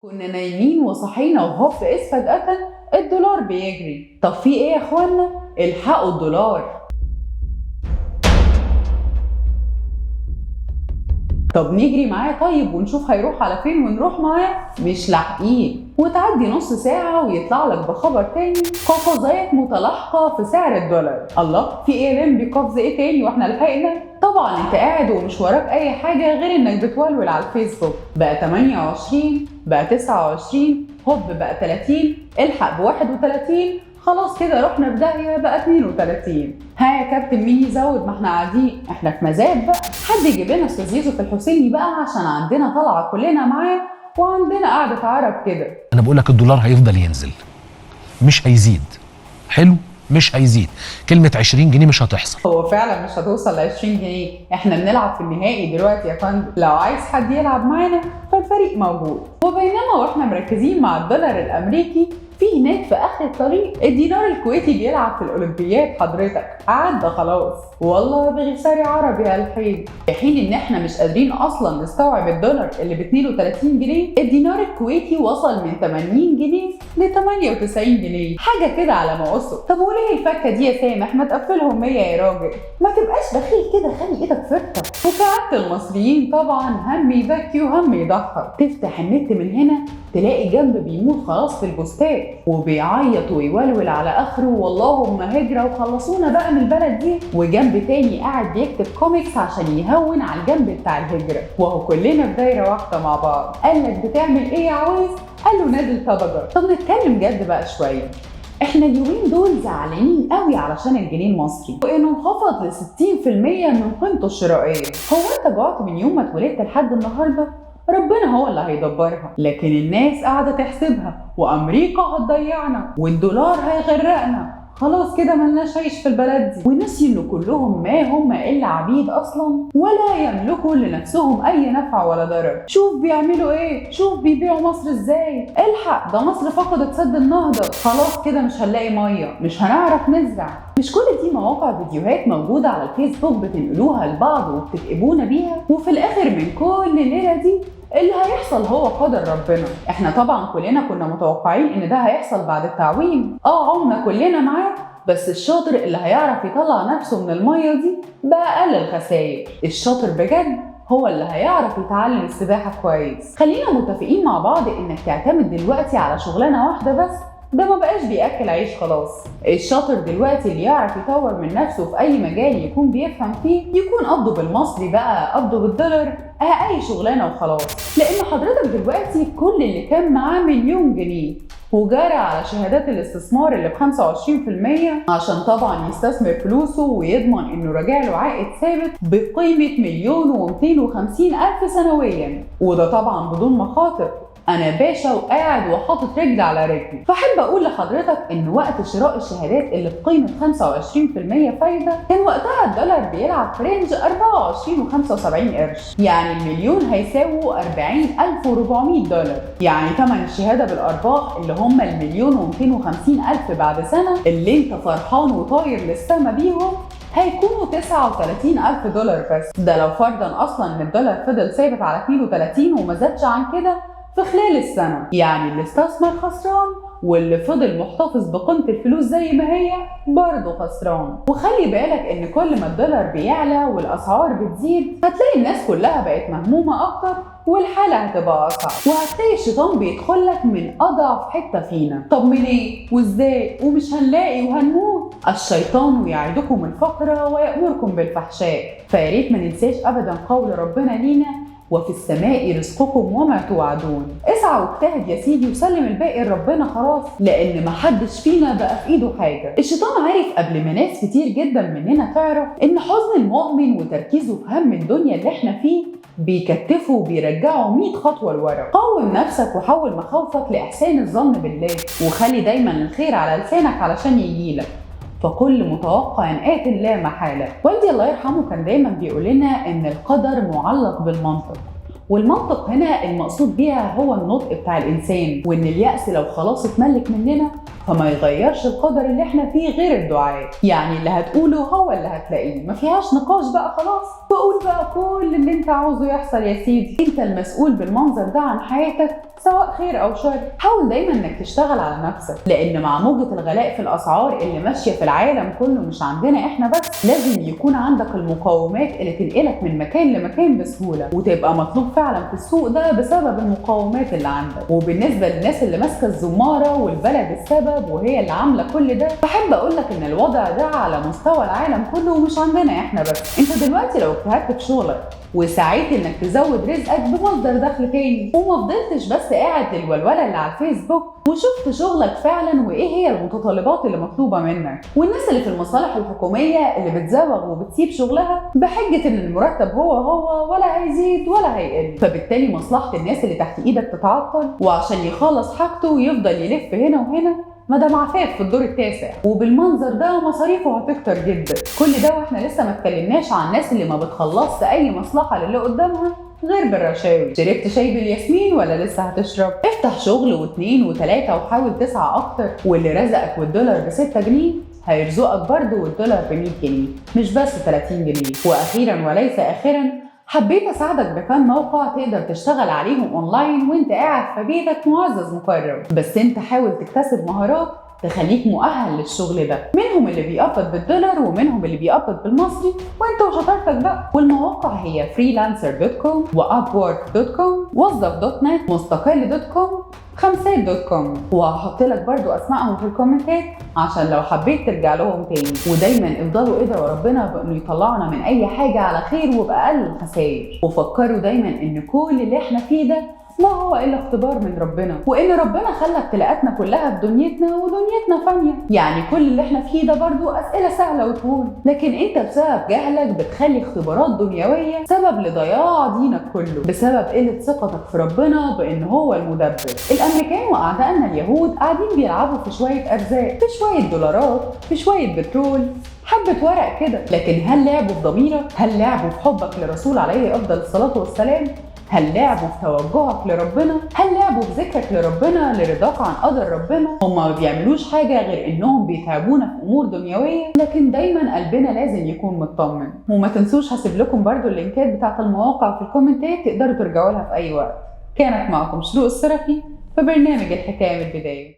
كنا نايمين وصحينا وهوب إذ فجأة الدولار بيجري. طب في ايه يا اخوانا؟ الحقوا الدولار. طب نجري معاه طيب ونشوف هيروح على فين ونروح معاه؟ مش لاحقين، وتعدي نص ساعة ويطلع لك بخبر تاني: قفزات متلاحقة في سعر الدولار. الله، في ايه يا لمبي؟ قفز ايه تاني واحنا لحقنا؟ طبعا انت قاعد ومش وراك اي حاجة غير انك بتولول على الفيسبوك. بقى 28، بقى 29، هوب بقى 30، الحق ب 31، خلاص كده رحنا في داهية بقى 32. ها يا كابتن مين يزود؟ ما احنا قاعدين، احنا في مزاد بقى. حد يجيب لنا استاذ يوسف الحسيني بقى عشان عندنا طلعة كلنا معاه وعندنا قعدة عرب كده. انا بقول لك الدولار هيفضل ينزل، مش هيزيد. حلو، مش هيزيد. كلمة 20 جنيه مش هتحصل. هو فعلا مش هتوصل ل 20 جنيه، احنا بنلعب في النهائي دلوقتي يا فندم، لو عايز حد يلعب معانا فالفريق موجود. وبينما واحنا مركزين مع الدولار الامريكي، في هناك في اخر الطريق الدينار الكويتي بيلعب في الاولمبياد. حضرتك عدى خلاص، والله بغساري عربي يا الحين. في حين ان احنا مش قادرين اصلا نستوعب الدولار اللي ب 32 جنيه، الدينار الكويتي وصل من 80 جنيه ل 98 جنيه، حاجه كده على ما وصل. طب وليه الفكه دي يا سامح؟ ما تقفلهم 100 يا راجل، ما تبقاش بخيل كده، خلي ايدك فرطه. وكعادة المصريين طبعا هم يبكي وهم يضحك. تفتح النت من هنا تلاقي جنب بيموت خلاص في البوستات وبيعيط ويولول على اخره واللهم هجره وخلصونا بقى من البلد دي، وجنب تاني قاعد بيكتب كوميكس عشان يهون على الجنب بتاع الهجره، وهو كلنا في دايره واحده مع بعض. قال لك بتعمل ايه يا عويس؟ قال له نازل طبقه. طب نتكلم جد بقى شويه. احنا اليومين دول زعلانين قوي علشان الجنيه المصري وانه انخفض ل 60% من قيمته الشرائيه. هو انت جوعت من يوم ما اتولدت لحد النهارده؟ ربنا هو اللي هيدبرها، لكن الناس قاعده تحسبها، وامريكا هتضيعنا والدولار هيغرقنا، خلاص كده ملناش عيش في البلد دي. ونسي ان كلهم ما هم الا عبيد اصلا، ولا يملكوا لنفسهم اي نفع ولا ضرر. شوف بيعملوا ايه، شوف بيبيعوا مصر ازاي. الحق ده مصر فقدت سد النهضه، خلاص كده مش هنلاقي ميه، مش هنعرف نزرع. مش كل دي مواقع فيديوهات موجوده على الفيسبوك بتنقلوها لبعض وبتكئبونا بيها؟ وفي الاخر من كل الليله دي اللي هيحصل هو قدر ربنا. احنا طبعا كلنا كنا متوقعين ان ده هيحصل بعد التعويم، عمنا كلنا معاه، بس الشاطر اللي هيعرف يطلع نفسه من الميه دي بأقل الخسائر. الشاطر بجد هو اللي هيعرف يتعلم السباحه كويس. خلينا متفقين مع بعض انك تعتمد دلوقتي على شغلانه واحده بس، ده ما بقاش بياكل عيش خلاص. الشاطر دلوقتي اللي يعرف يطور من نفسه في اي مجال يكون بيفهم فيه، يكون قبضه بالمصري بقى قبضه بالدولار، اي شغلانه وخلاص. لان حضرتك دلوقتي كل اللي كان معاه مليون جنيه وجاري على شهادات الاستثمار اللي ب 25% عشان طبعا يستثمر فلوسه ويضمن انه راجع له عائد ثابت بقيمه 1,250,000 سنويا، وده طبعا بدون مخاطر. انا باشا وقاعد وحاطط رجل على رجل. فاحب اقول لحضرتك ان وقت شراء الشهادات اللي بقيمه 25% فايده كان وقتها الدولار بيلعب في رينج 24.75 قرش، يعني المليون هيساووا 40,400 دولار. يعني ثمن الشهاده بالارباح اللي هم ال1,250,000 بعد سنه اللي انت فرحان وطاير للسما بيهم هيكونوا 39,000 دولار بس. ده لو فرضا اصلا ان الدولار فضل ثابت على 32 وما زادش عن كده في خلال السنة. يعني اللي استثمر خسران، واللي فضل محتفظ بقيمة الفلوس زي ما هي برضه خسران. وخلي بالك ان كل ما الدولار بيعلى والاسعار بتزيد هتلاقي الناس كلها بقت مهمومة اكتر والحالة هتبقى اصعب، وهتلاقي الشيطان بيدخلك من اضعف حتة فينا. طب من ايه وازاي ومش هنلاقي وهنموت؟ الشيطان يعدكم الفقر ويأمركم بالفحشاء. فياريت ما ننساش ابدا قول ربنا لينا: وفي السماء رزقكم وما توعدون. اسعى واجتهد يا سيدي وسلم الباقي لربنا خلاص، لان محدش فينا بقى في ايده حاجه. الشيطان عارف قبل ما ناس كتير جدا مننا تعرف ان حزن المؤمن وتركيزه في هم الدنيا اللي احنا فيه بيكتفه وبيرجعه 100 خطوه لورا. قوم نفسك وحول مخاوفك لاحسان الظن بالله، وخلي دايما الخير على لسانك علشان يجيلك، فكل متوقع آت لا محالة. والدي الله يرحمه كان دايما بيقول لنا ان القدر معلق بالمنطق، والمنطق هنا المقصود بيها هو النطق بتاع الانسان، وان اليأس لو خلاص اتملك مننا فما يغيرش القدر اللي احنا فيه غير الدعاء. يعني اللي هتقوله هو اللي هتلاقيه، ما فيهاش نقاش بقى خلاص. فقول بقى كل اللي انت عاوزه يحصل يا سيدي، انت المسؤول بالمنظر ده عن حياتك سواء خير او شر. حاول دايما انك تشتغل على نفسك، لان مع موجة الغلاء في الاسعار اللي ماشية في العالم كله مش عندنا احنا بس، لازم يكون عندك المقومات اللي تنقلك من مكان لمكان بسهولة، وتبقى مطلوب فعلا في السوق ده بسبب المقومات اللي عندك. وبالنسبة للناس اللي ماسكة الزمارة والبلد السبب وهي اللي عاملة كل ده، بحب اقولك ان الوضع ده على مستوى العالم كله ومش عندنا احنا بس. انت دلوقتي لو اجتهدت في شغلك وسعيت انك تزود رزقك بمصدر دخل تاني، وما فضلتش بس قاعد للولوله اللي على الفيسبوك، وشفت شغلك فعلا وايه هي المتطلبات اللي مطلوبه منك. والناس اللي في المصالح الحكوميه اللي بتزوغ وبتسيب شغلها بحجه ان المرتب هو ولا هيزيد ولا هيقل، فبالتالي مصلحه الناس اللي تحت ايدك تتعطل، وعشان يخلص حاجته ويفضل يلف هنا وهنا مدام عفاف في الدور التاسع، وبالمنظر ده مصاريفه هتكتر جدا. كل ده واحنا لسه ما اتكلمناش عن الناس اللي ما بتخلصش اي مصلحه للي قدامها غير بالرشاوي. شربت شاي بالياسمين ولا لسه هتشرب؟ افتح شغل واثنين وثلاثه وحاول تسعى اكتر، واللي رزقك والدولار ب6 جنيه هيرزقك برضه والدولار ب100 جنيه مش بس 30 جنيه. واخيرا وليس اخرا، حبيت اساعدك بكام موقع تقدر تشتغل عليهم اونلاين وانت قاعد في بيتك معزز مكرم. بس انت حاول تكتسب مهارات تخليك مؤهل للشغل ده، منهم اللي بيقبض بالدولار ومنهم اللي بيقبض بالمصري، وانت وشطارتك بقى. والمواقع هي freelancer.com وupwork.com وظف.net مستقل.com خمسات.com، وهحط لك برضو اسمائهم في الكومنتات عشان لو حبيت ترجع لهم تاني. ودايما افضلوا ادعوا ربنا بانه يطلعنا من اي حاجه على خير وباقل الخسائر، وفكروا دايما ان كل اللي احنا فيه ده ما هو الا اختبار من ربنا، وان ربنا خلى ابتلاءاتنا كلها في دنيتنا ودنيتنا فانيه. يعني كل اللي احنا فيه ده برضو اسئله سهله وتهون، لكن انت بسبب جهلك بتخلي اختبارات دنيويه سبب لضياع دينك كله، بسبب قله ثقتك في ربنا بان هو المدبر. الامريكان واعدائنا اليهود قاعدين بيلعبوا في شويه ارزاق، في شويه دولارات، في شويه بترول، حبة ورق كده. لكن هل لعبوا في ضميرك؟ هل لعبوا في حبك لرسول عليه افضل الصلاه والسلام؟ هل لعبوا في توجهك لربنا؟ هل لعبوا في ذكرك لربنا لرضاك عن قدر ربنا؟ هم ما بيعملوش حاجة غير انهم بيتعبونا في امور دنيوية، لكن دايما قلبنا لازم يكون مطمن. وما تنسوش هسيب لكم برضو اللينكات بتاعت المواقع في الكومنتات تقدروا ترجعوا لها في اي وقت. كانت معكم شروق السرفي في برنامج الحكاية من البداية.